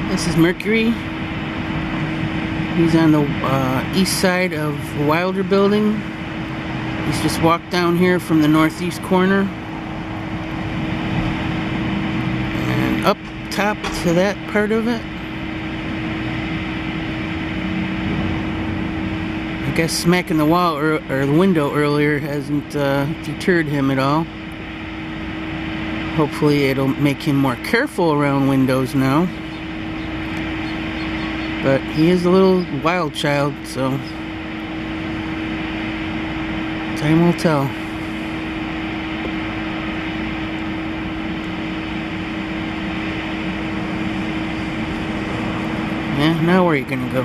This is Mercury. He's on the east side of Wilder Building. He's just walked down here from the northeast corner and up top to that part of it. I guess smacking the wall or the window earlier hasn't deterred him at all. Hopefully it'll make him more careful around windows now. But he is a little wild child, so time will tell. Yeah, now where are you gonna go?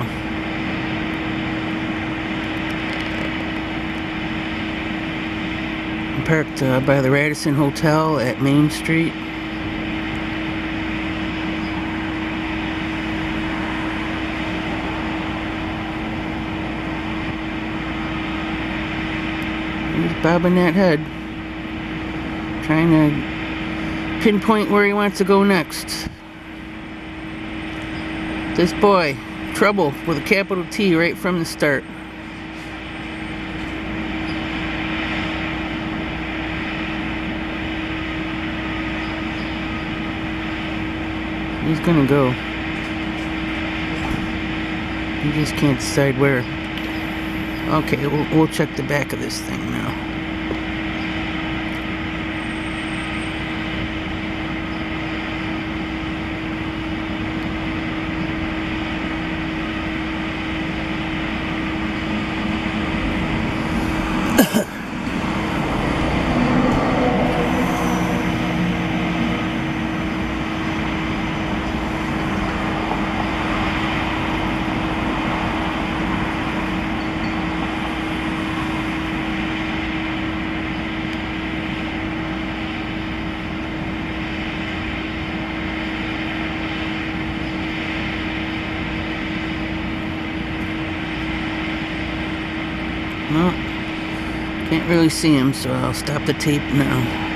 I'm parked by the Radisson Hotel at Main Street. He's bobbing that head, trying to pinpoint where he wants to go next. This boy, trouble with a capital T right from the start. He's gonna go. He just can't decide where. Okay, we'll check the back of this thing now. No, can't really see him, so I'll stop the tape now.